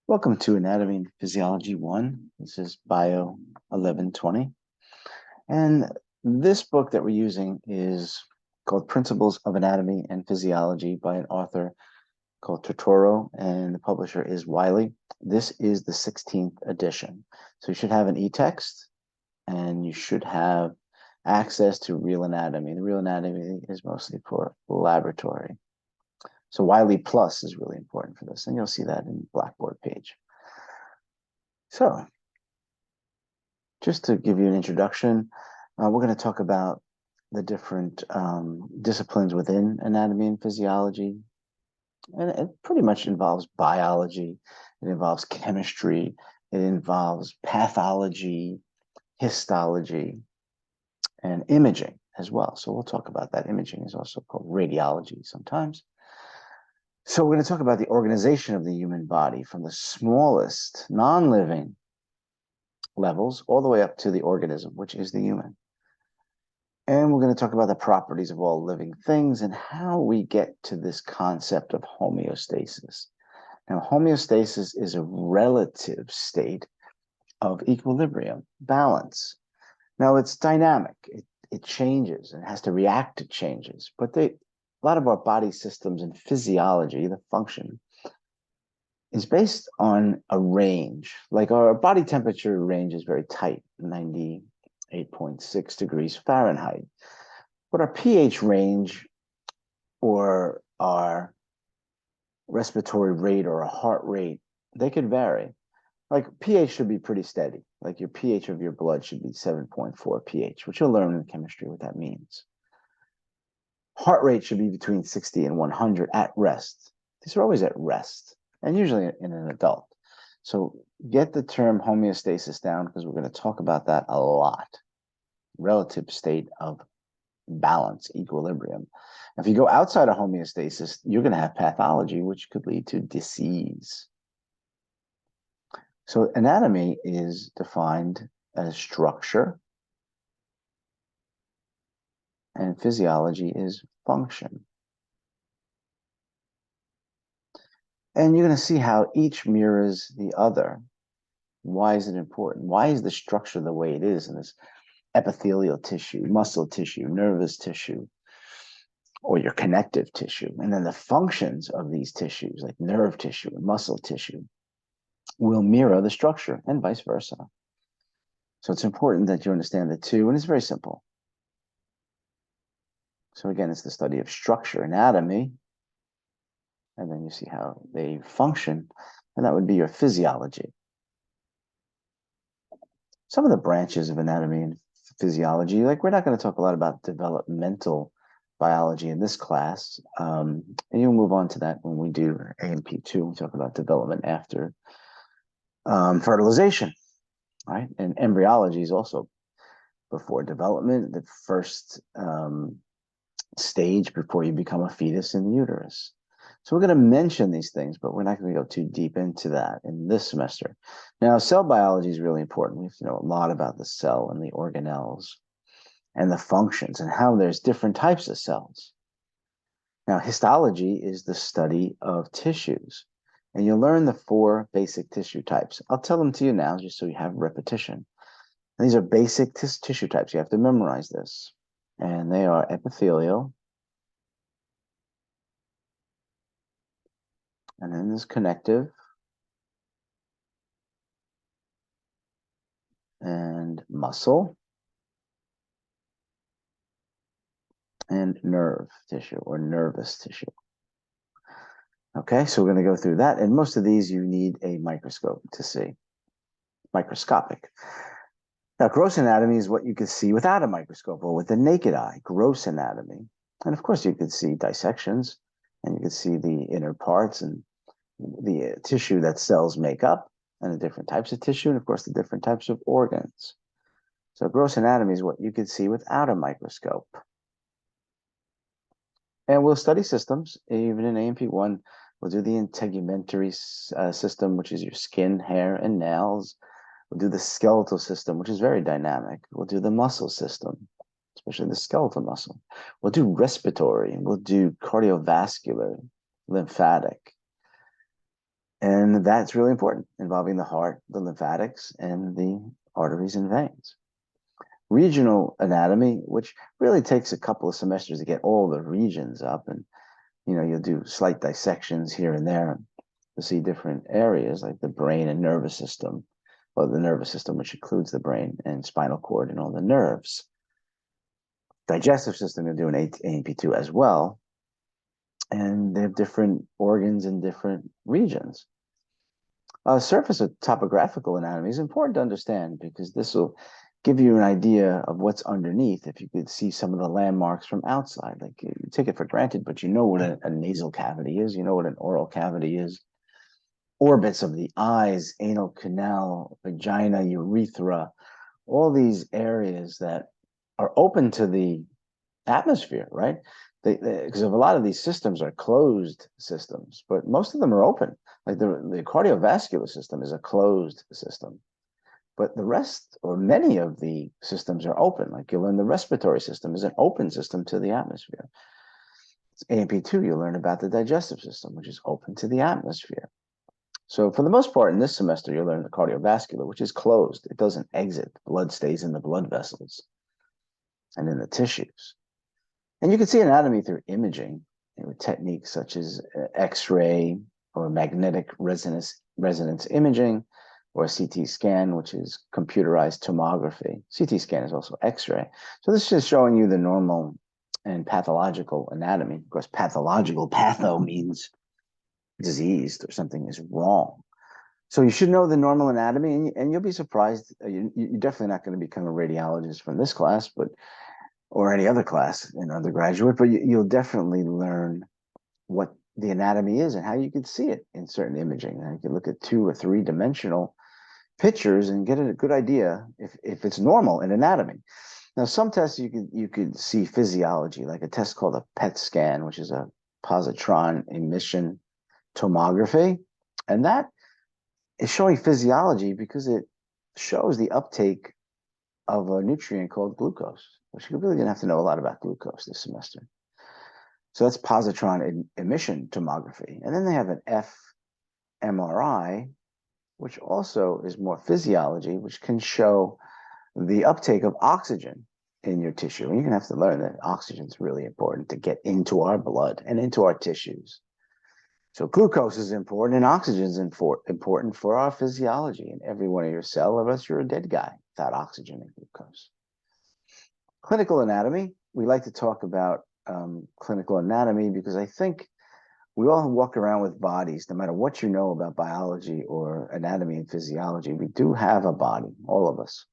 Welcome to Anatomy and Physiology 1. This is Bio 1120. And this book that we're using is called Principles of Anatomy and Physiology by an author called Totoro, and the publisher is Wiley. This is the 16th edition. So you should have an e-text, and you should have access to real anatomy. The real anatomy is mostly for laboratory. So Wiley Plus is really important for this, and you'll see that in the Blackboard page. So just to give you an introduction, we're going to talk about the different disciplines within anatomy and physiology. And it pretty much involves biology, it involves chemistry, it involves pathology, histology, and imaging as well. So we'll talk about that. Imaging is also called radiology sometimes. So we're going to talk about the organization of the human body from the smallest non-living levels all the way up to the organism, which is the human. And we're going to talk about the properties of all living things and how we get to this concept of homeostasis. Now, homeostasis is a relative state of equilibrium, balance. Now, it's dynamic. It changes and has to react to changes. But a lot of our body systems and physiology, the function, is based on a range. Like our body temperature range is very tight, 98.6 degrees Fahrenheit. But our pH range or our respiratory rate or our heart rate, they could vary. Like pH should be pretty steady. Like your pH of your blood should be 7.4 pH, which you'll learn in chemistry what that means. Heart rate should be between 60 and 100 at rest. These are always at rest, and usually in an adult. So get the term homeostasis down because we're going to talk about that a lot. Relative state of balance, equilibrium. If you go outside of homeostasis, you're going to have pathology, which could lead to disease. So anatomy is defined as structure, and physiology is function. And you're going to see how each mirrors the other. Why is it important? Why is the structure the way it is in this epithelial tissue, muscle tissue, nervous tissue, or your connective tissue? And then the functions of these tissues, like nerve tissue and muscle tissue, will mirror the structure and vice versa. So it's important that you understand the two, and it's very simple. So again, it's the study of structure, anatomy, and then you see how they function, and that would be your physiology. Some of the branches of anatomy and physiology, like we're not going to talk a lot about developmental biology in this class, and you'll move on to that when we do AMP2. We talk about development after fertilization, right? And embryology is also before development, the first stage before you become a fetus in the uterus. So we're going to mention these things, but we're not going to go too deep into that in this semester. Now, cell biology is really important. We have to know a lot about the cell and the organelles and the functions and how there's different types of cells. Now, histology is the study of tissues, and you'll learn the 4 basic tissue types. I'll tell them to you now just so you have repetition. And these are basic tissue types. You have to memorize this. And they are epithelial, and then there's connective, and muscle, and nerve tissue or nervous tissue. Okay, so we're going to go through that. And most of these you need a microscope to see, microscopic. Now, gross anatomy is what you could see without a microscope or with the naked eye, gross anatomy. And of course, you could see dissections, and you could see the inner parts and the tissue that cells make up, and the different types of tissue, and of course, the different types of organs. So gross anatomy is what you could see without a microscope. And we'll study systems, even in AMP1. We'll do the integumentary system, which is your skin, hair, and nails. We'll do the skeletal system, which is very dynamic. We'll do the muscle system, especially the skeletal muscle. We'll do respiratory, and we'll do cardiovascular, lymphatic. And that's really important, involving the heart, the lymphatics, and the arteries and veins. Regional anatomy, which really takes a couple of semesters to get all the regions up, and you'll do slight dissections here and there to see different areas like the brain and nervous system, or the nervous system, which includes the brain and spinal cord and all the nerves. Digestive system, you'll do an ANP2 as well, and they have different organs in different regions. Surface of topographical anatomy is important to understand because this will give you an idea of what's underneath. If you could see some of the landmarks from outside, like you take it for granted, but you know what a nasal cavity is, you know what an oral cavity is, orbits of the eyes, anal canal, vagina, urethra, all these areas that are open to the atmosphere, right? Because a lot of these systems are closed systems, but most of them are open. Like the cardiovascular system is a closed system, but the rest or many of the systems are open. Like you'll learn the respiratory system is an open system to the atmosphere. It's AMP2, you'll learn about the digestive system, which is open to the atmosphere. So for the most part in this semester, you'll learn the cardiovascular, which is closed. It doesn't exit. Blood stays in the blood vessels and in the tissues. And you can see anatomy through imaging with techniques such as X-ray or magnetic resonance imaging, or CT scan, which is computerized tomography. CT scan is also X-ray. So this is just showing you the normal and pathological anatomy. Of course, pathological, patho means diseased or something is wrong. So you should know the normal anatomy, and you'll be surprised. You're definitely not going to become a radiologist from this class, or any other class in undergraduate, but you'll definitely learn what the anatomy is and how you can see it in certain imaging. And you can look at 2 or 3 dimensional pictures and get a good idea if it's normal in anatomy. Now, some tests you could see physiology, like a test called a PET scan, which is a positron emission tomography, and that is showing physiology because it shows the uptake of a nutrient called glucose, which you really didn't have to know a lot about glucose this semester. So that's positron emission tomography. And then they have an fMRI, which also is more physiology, which can show the uptake of oxygen in your tissue. And you're going to have to learn that oxygen is really important to get into our blood and into our tissues. So glucose is important, and oxygen is important for our physiology. In every one of your cells, or else you're a dead guy without oxygen and glucose. Clinical anatomy. We like to talk about clinical anatomy because I think we all walk around with bodies, no matter what you know about biology or anatomy and physiology. We do have a body, all of us.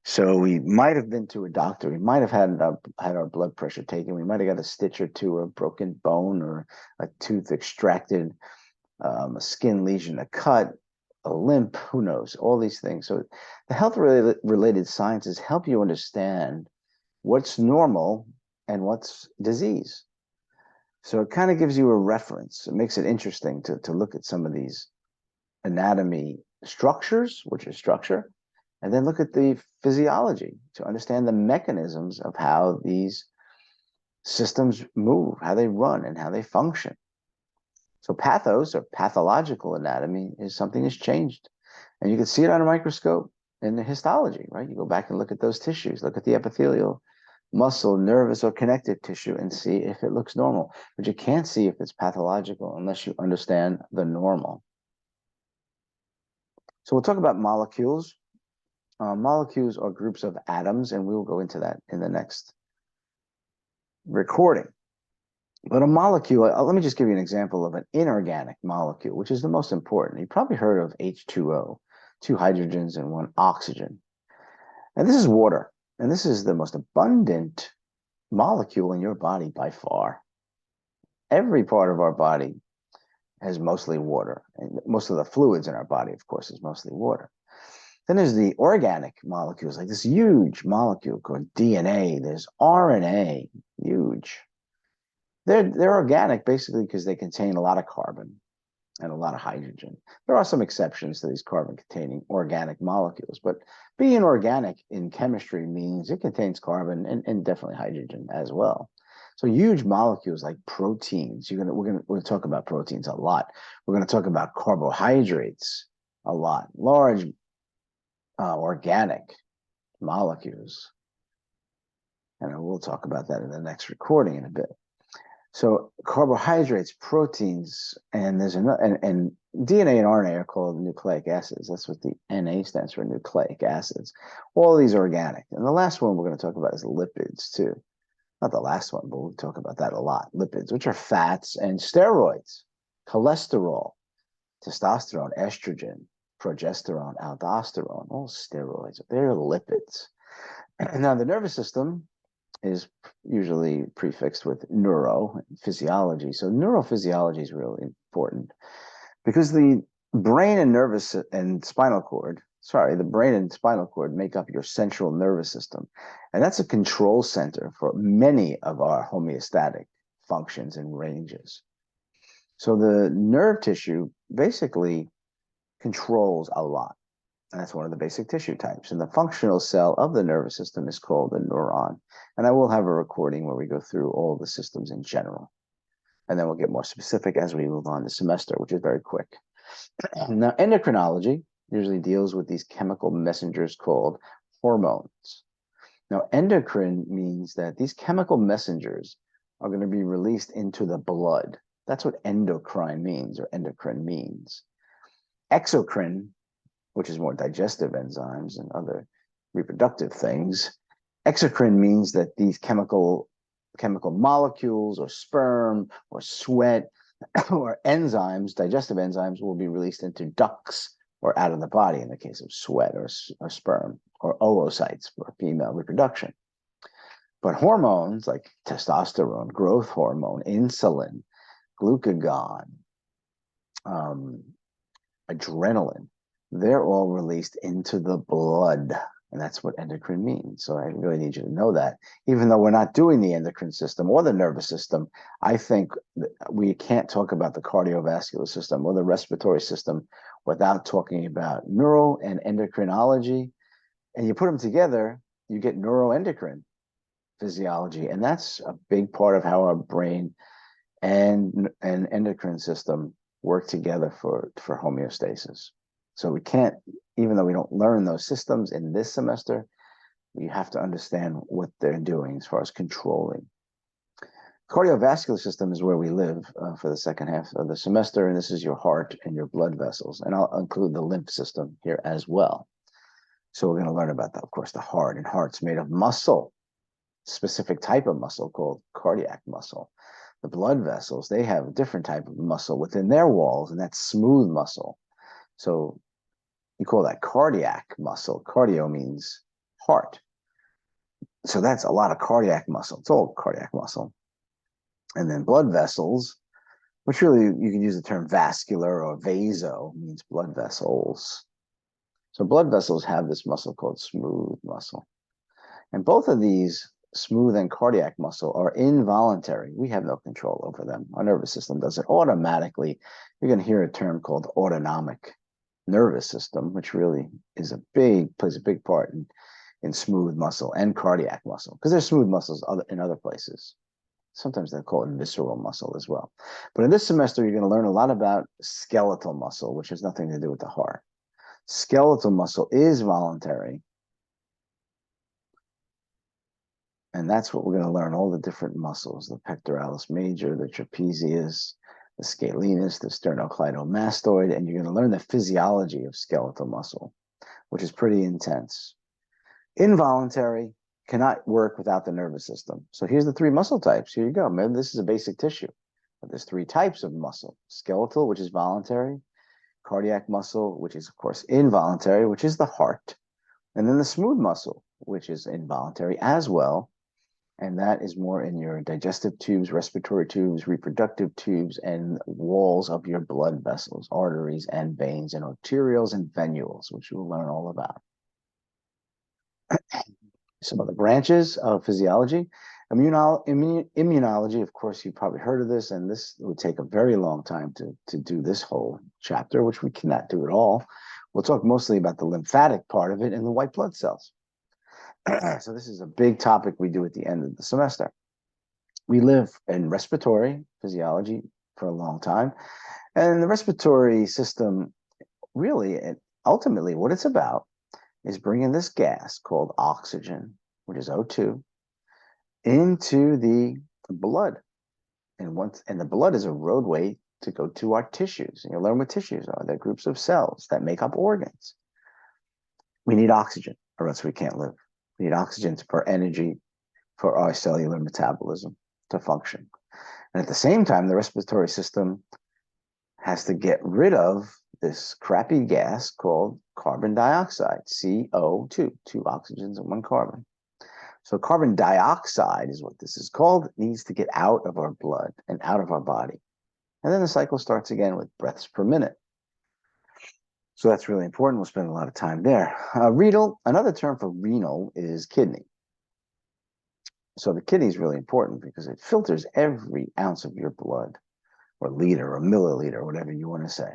So we might have been to a doctor. We might have had our blood pressure taken. We might have got a stitch or two, or a broken bone, or a tooth extracted, a skin lesion, a cut, a limp, who knows, all these things. So the health-related sciences help you understand what's normal and what's disease. So it kind of gives you a reference. It makes it interesting to look at some of these anatomy structures, which is structure, and then look at the physiology to understand the mechanisms of how these systems move, how they run, and how they function. So pathos, or pathological anatomy, is something that's changed. And you can see it on a microscope in the histology, right? You go back and look at those tissues, look at the epithelial, muscle, nervous, or connective tissue and see if it looks normal. But you can't see if it's pathological unless you understand the normal. So we'll talk about molecules. Molecules are groups of atoms, and we will go into that in the next recording. But a molecule, let me just give you an example of an inorganic molecule, which is the most important. You've probably heard of H2O, 2 hydrogens and 1 oxygen. And this is water, and this is the most abundant molecule in your body by far. Every part of our body has mostly water, and most of the fluids in our body, of course, is mostly water. Then there's the organic molecules, like this huge molecule called DNA. There's RNA, huge. They're organic basically because they contain a lot of carbon and a lot of hydrogen. There are some exceptions to these carbon-containing organic molecules, but being organic in chemistry means it contains carbon and definitely hydrogen as well. So huge molecules like proteins. We're gonna talk about proteins a lot. We're gonna talk about carbohydrates a lot. Large organic molecules, and we'll talk about that in the next recording in a bit. So carbohydrates, proteins, and there's another, and DNA and RNA are called nucleic acids. That's what the NA stands for, nucleic acids. All of these are organic. And the last one we're going to talk about is lipids too. Not the last one, but we'll talk about that a lot. Lipids, which are fats and steroids, cholesterol, testosterone, estrogen, progesterone, aldosterone, all steroids. They're lipids. And now the nervous system is usually prefixed with neurophysiology. So neurophysiology is really important because the brain and nervous and spinal cord, the brain and spinal cord make up your central nervous system. And that's a control center for many of our homeostatic functions and ranges. So the nerve tissue basically controls a lot. And that's one of the basic tissue types. And the functional cell of the nervous system is called a neuron. And I will have a recording where we go through all the systems in general. And then we'll get more specific as we move on the semester, which is very quick. Now, endocrinology usually deals with these chemical messengers called hormones. Now, endocrine means that these chemical messengers are going to be released into the blood. That's what endocrine means, or endocrine means. Exocrine, which is more digestive enzymes and other reproductive things. Exocrine means that these chemical molecules or sperm or sweat or enzymes, digestive enzymes, will be released into ducts or out of the body in the case of sweat or sperm, or oocytes for female reproduction. But hormones like testosterone, growth hormone, insulin, glucagon, adrenaline, they're all released into the blood. And that's what endocrine means. So I really need you to know that. Even though we're not doing the endocrine system or the nervous system, I think we can't talk about the cardiovascular system or the respiratory system without talking about neuro and endocrinology. And you put them together, you get neuroendocrine physiology. And that's a big part of how our brain and endocrine system work together for homeostasis. So we can't, even though we don't learn those systems in this semester, we have to understand what they're doing as far as controlling. Cardiovascular system is where we live for the second half of the semester, and this is your heart and your blood vessels. And I'll include the lymph system here as well. So we're going to learn about, of course, the heart. And heart's made of muscle, specific type of muscle called cardiac muscle. The blood vessels, they have a different type of muscle within their walls, and that's smooth muscle. So you call that cardiac muscle. Cardio means heart. So that's a lot of cardiac muscle. It's all cardiac muscle. And then blood vessels, which really you can use the term vascular or vaso, means blood vessels. So blood vessels have this muscle called smooth muscle. And both of these, smooth and cardiac muscle, are involuntary. We have no control over them. Our nervous system does it automatically. You're going to hear a term called autonomic nervous system, which really is plays a big part in smooth muscle and cardiac muscle, because there's smooth muscles in other places. Sometimes they call it visceral muscle as well. But in this semester, you're going to learn a lot about skeletal muscle, which has nothing to do with the heart. Skeletal muscle is voluntary. And that's what we're going to learn, all the different muscles, the pectoralis major, the trapezius, the scalenus, the sternocleidomastoid, and you're going to learn the physiology of skeletal muscle, which is pretty intense. Involuntary, cannot work without the nervous system. So here's the three muscle types. Here you go. Remember, this is a basic tissue. But there's three types of muscle. Skeletal, which is voluntary. Cardiac muscle, which is, of course, involuntary, which is the heart. And then the smooth muscle, which is involuntary as well. And that is more in your digestive tubes, respiratory tubes, reproductive tubes, and walls of your blood vessels, arteries and veins, and arterioles and venules, which you'll learn all about. Some of the branches of physiology. Immunology, of course, you've probably heard of this, and this would take a very long time to do this whole chapter, which we cannot do at all. We'll talk mostly about the lymphatic part of it and the white blood cells. So this is a big topic we do at the end of the semester. We live in respiratory physiology for a long time. And the respiratory system, really, and ultimately, what it's about is bringing this gas called oxygen, which is O2, into the blood. And the blood is a roadway to go to our tissues. And you'll learn what tissues are. They're groups of cells that make up organs. We need oxygen, or else we can't live. We need oxygen for energy, for our cellular metabolism to function. And at the same time, the respiratory system has to get rid of this crappy gas called carbon dioxide, CO2, two oxygens and one carbon. So carbon dioxide is what this is called. It needs to get out of our blood and out of our body. And then the cycle starts again with breaths per minute. So that's really important. We'll spend a lot of time there. Renal, another term for renal is kidney. So the kidney is really important because it filters every ounce of your blood, or liter or milliliter, whatever you want to say.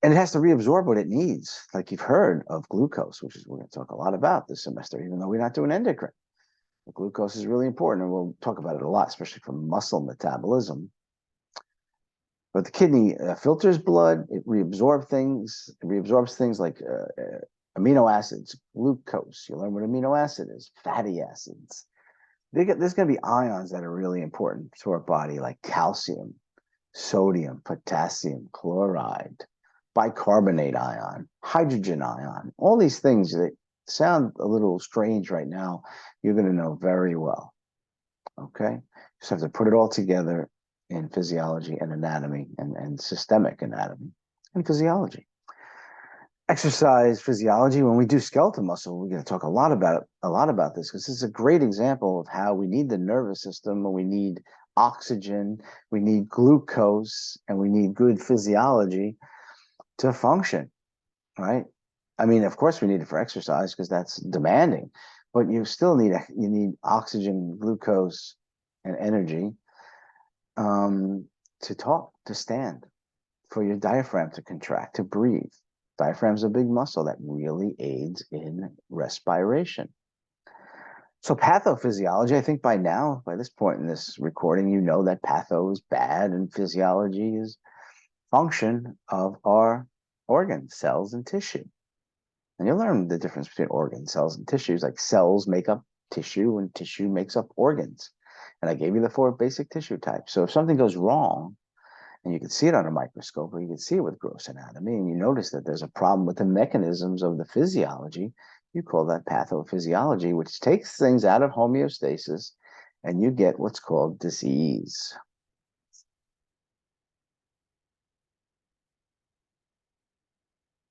And it has to reabsorb what it needs. Like you've heard of glucose, which is we're going to talk a lot about this semester, even though we're not doing endocrine. The glucose is really important, and we'll talk about it a lot, especially for muscle metabolism. But the kidney filters blood. It reabsorbs things. It reabsorbs things like amino acids, glucose. You learn what amino acid is, fatty acids. There's going to be ions that are really important to our body, like calcium, sodium, potassium, chloride, bicarbonate ion, hydrogen ion. All these things that sound a little strange right now, you're going to know very well. Okay? Just have to put it all together in physiology and anatomy and systemic anatomy and physiology. Exercise physiology, when we do skeletal muscle, we're going to talk a lot about this, because this is a great example of how we need the nervous system, and we need oxygen, we need glucose, and we need good physiology to function, right? I mean, of course we need it for exercise because that's demanding, but you still need oxygen, glucose, and energy to talk, to stand, for your diaphragm to contract, to breathe. Diaphragm's a big muscle that really aids in respiration. So pathophysiology, I think by now, by this point in this recording, you know that patho is bad and physiology is function of our organs, cells, and tissue. And you'll learn the difference between organs, cells, and tissues. Like cells make up tissue and tissue makes up organs. And I gave you the 4 basic tissue types. So if something goes wrong, and you can see it on a microscope, or you can see it with gross anatomy, and you notice that there's a problem with the mechanisms of the physiology, you call that pathophysiology, which takes things out of homeostasis, and you get what's called disease.